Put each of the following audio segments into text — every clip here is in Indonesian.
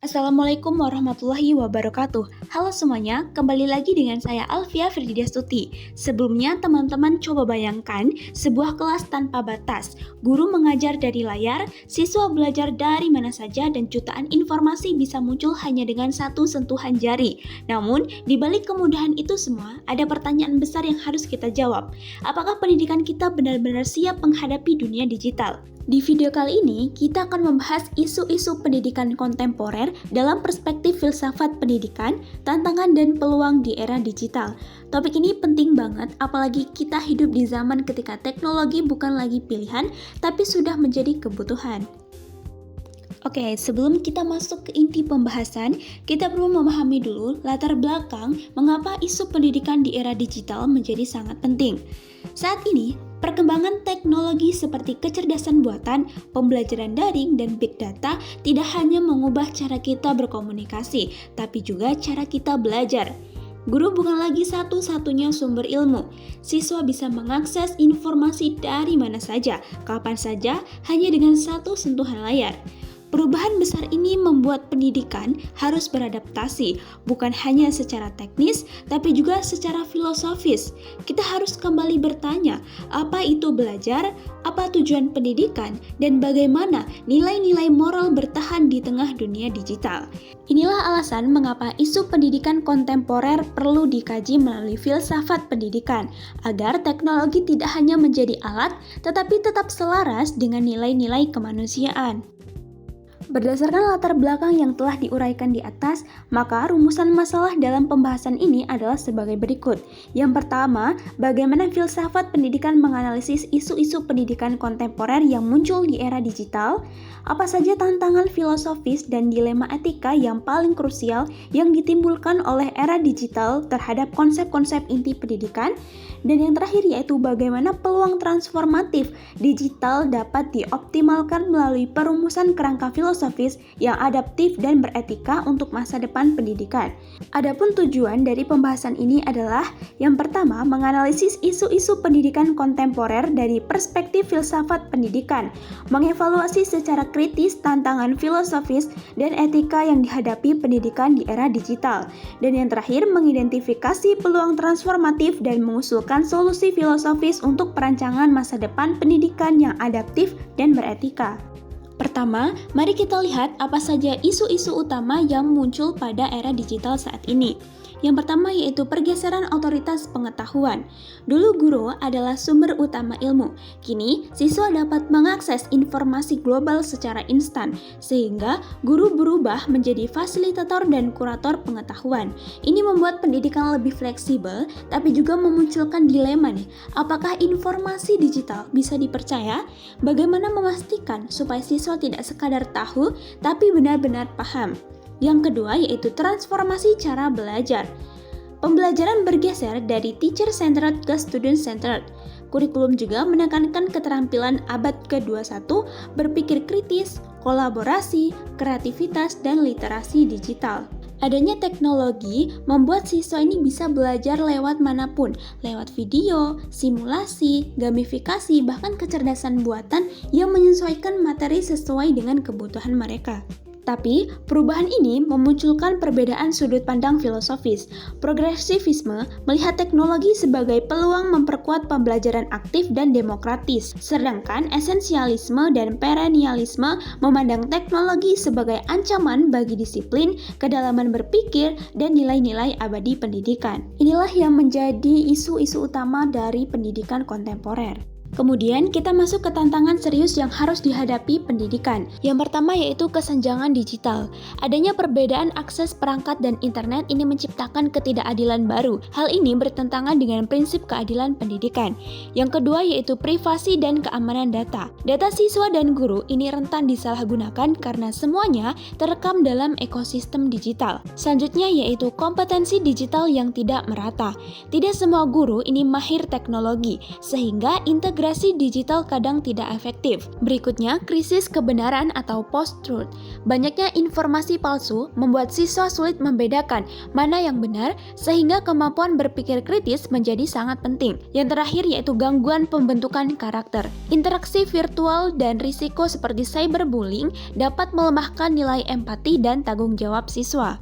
Assalamualaikum warahmatullahi wabarakatuh. Halo semuanya, kembali lagi dengan saya Alfia Firdiastuti. Sebelumnya, teman-teman coba bayangkan sebuah kelas tanpa batas. Guru mengajar dari layar, siswa belajar dari mana saja dan jutaan informasi bisa muncul hanya dengan satu sentuhan jari. Namun, di balik kemudahan itu semua, ada pertanyaan besar yang harus kita jawab. Apakah pendidikan kita benar-benar siap menghadapi dunia digital? Di video kali ini, kita akan membahas isu-isu pendidikan kontemporer dalam perspektif filsafat pendidikan, tantangan dan peluang di era digital. Topik ini penting banget, apalagi kita hidup di zaman ketika teknologi bukan lagi pilihan, tapi sudah menjadi kebutuhan. Oke, sebelum kita masuk ke inti pembahasan, kita perlu memahami dulu latar belakang mengapa isu pendidikan di era digital menjadi sangat penting. Saat ini, perkembangan teknologi seperti kecerdasan buatan, pembelajaran daring, dan big data tidak hanya mengubah cara kita berkomunikasi, tapi juga cara kita belajar. Guru bukan lagi satu-satunya sumber ilmu. Siswa bisa mengakses informasi dari mana saja, kapan saja, hanya dengan satu sentuhan layar. Perubahan besar ini membuat pendidikan harus beradaptasi, bukan hanya secara teknis, tapi juga secara filosofis. Kita harus kembali bertanya, apa itu belajar, apa tujuan pendidikan, dan bagaimana nilai-nilai moral bertahan di tengah dunia digital. Inilah alasan mengapa isu pendidikan kontemporer perlu dikaji melalui filsafat pendidikan, agar teknologi tidak hanya menjadi alat, tetapi tetap selaras dengan nilai-nilai kemanusiaan. Berdasarkan latar belakang yang telah diuraikan di atas, maka rumusan masalah dalam pembahasan ini adalah sebagai berikut. Yang pertama, bagaimana filsafat pendidikan menganalisis isu-isu pendidikan kontemporer yang muncul di era digital? Apa saja tantangan filosofis dan dilema etika yang paling krusial yang ditimbulkan oleh era digital terhadap konsep-konsep inti pendidikan? Dan yang terakhir yaitu bagaimana peluang transformatif digital dapat dioptimalkan melalui perumusan kerangka filosofis yang adaptif dan beretika untuk masa depan pendidikan. Adapun tujuan dari pembahasan ini adalah yang pertama, menganalisis isu-isu pendidikan kontemporer dari perspektif filsafat pendidikan, mengevaluasi secara kritis tantangan filosofis dan etika yang dihadapi pendidikan di era digital. Dan yang terakhir, mengidentifikasi peluang transformatif dan mengusulkan solusi filosofis untuk perancangan masa depan pendidikan yang adaptif dan beretika. Pertama, mari kita lihat apa saja isu-isu utama yang muncul pada era digital saat ini. Yang pertama yaitu pergeseran otoritas pengetahuan. Dulu guru adalah sumber utama ilmu. Kini, siswa dapat mengakses informasi global secara instan, sehingga guru berubah menjadi fasilitator dan kurator pengetahuan. Ini membuat pendidikan lebih fleksibel, tapi juga memunculkan dilema nih. Apakah informasi digital bisa dipercaya? Bagaimana memastikan supaya siswa tidak sekadar tahu, tapi benar-benar paham? Yang kedua yaitu transformasi cara belajar. Pembelajaran bergeser dari teacher-centered ke student-centered. Kurikulum juga menekankan keterampilan abad ke-21, berpikir kritis, kolaborasi, kreativitas, dan literasi digital. Adanya teknologi membuat siswa ini bisa belajar lewat manapun, lewat video, simulasi, gamifikasi, bahkan kecerdasan buatan yang menyesuaikan materi sesuai dengan kebutuhan mereka. Tapi, perubahan ini memunculkan perbedaan sudut pandang filosofis. Progresivisme melihat teknologi sebagai peluang memperkuat pembelajaran aktif dan demokratis, sedangkan esensialisme dan perennialisme memandang teknologi sebagai ancaman bagi disiplin, kedalaman berpikir, dan nilai-nilai abadi pendidikan. Inilah yang menjadi isu-isu utama dari pendidikan kontemporer. Kemudian kita masuk ke tantangan serius yang harus dihadapi pendidikan. Yang pertama yaitu kesenjangan digital. Adanya perbedaan akses perangkat dan internet ini menciptakan ketidakadilan baru. Hal ini bertentangan dengan prinsip keadilan pendidikan. Yang kedua yaitu privasi dan keamanan data. Data siswa dan guru ini rentan disalahgunakan karena semuanya terekam dalam ekosistem digital. Selanjutnya yaitu kompetensi digital yang tidak merata. Tidak semua guru ini mahir teknologi, sehingga integrasi Literasi digital kadang tidak efektif. Berikutnya, krisis kebenaran atau post-truth. Banyaknya informasi palsu membuat siswa sulit membedakan mana yang benar, sehingga kemampuan berpikir kritis menjadi sangat penting. Yang terakhir yaitu gangguan pembentukan karakter. Interaksi virtual dan risiko seperti cyberbullying dapat melemahkan nilai empati dan tanggung jawab siswa.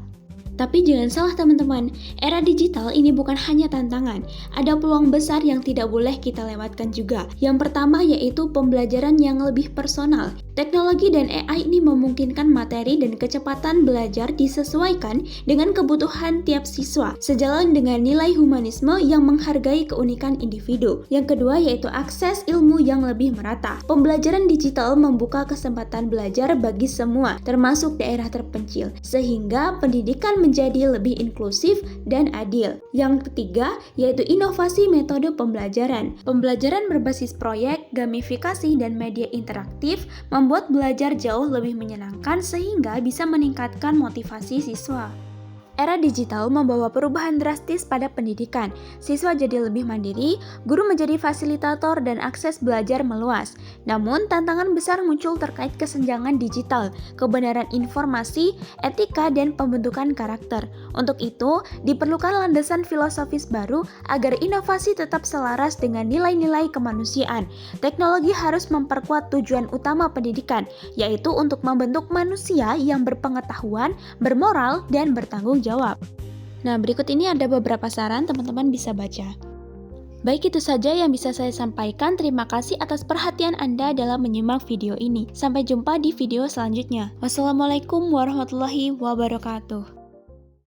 Tapi jangan salah teman-teman, era digital ini bukan hanya tantangan, ada peluang besar yang tidak boleh kita lewatkan juga. Yang pertama yaitu pembelajaran yang lebih personal. Teknologi dan AI ini memungkinkan materi dan kecepatan belajar disesuaikan dengan kebutuhan tiap siswa, sejalan dengan nilai humanisme yang menghargai keunikan individu. Yang kedua yaitu akses ilmu yang lebih merata. Pembelajaran digital membuka kesempatan belajar bagi semua, termasuk daerah terpencil, sehingga pendidikan menjadi lebih inklusif dan adil. Yang ketiga yaitu inovasi metode pembelajaran. Pembelajaran berbasis proyek, gamifikasi, dan media interaktif membuat belajar jauh lebih menyenangkan sehingga bisa meningkatkan motivasi siswa. Era digital membawa perubahan drastis pada pendidikan. Siswa jadi lebih mandiri, guru menjadi fasilitator, dan akses belajar meluas. Namun, tantangan besar muncul terkait kesenjangan digital, kebenaran informasi, etika, dan pembentukan karakter. Untuk itu, diperlukan landasan filosofis baru agar inovasi tetap selaras dengan nilai-nilai kemanusiaan. Teknologi harus memperkuat tujuan utama pendidikan, yaitu untuk membentuk manusia yang berpengetahuan, bermoral, dan bertanggung jawab. Nah, berikut ini ada beberapa saran teman-teman bisa baca. Baik, itu saja yang bisa saya sampaikan. Terima kasih atas perhatian Anda dalam menyimak video ini. Sampai jumpa di video selanjutnya. Wassalamualaikum warahmatullahi wabarakatuh.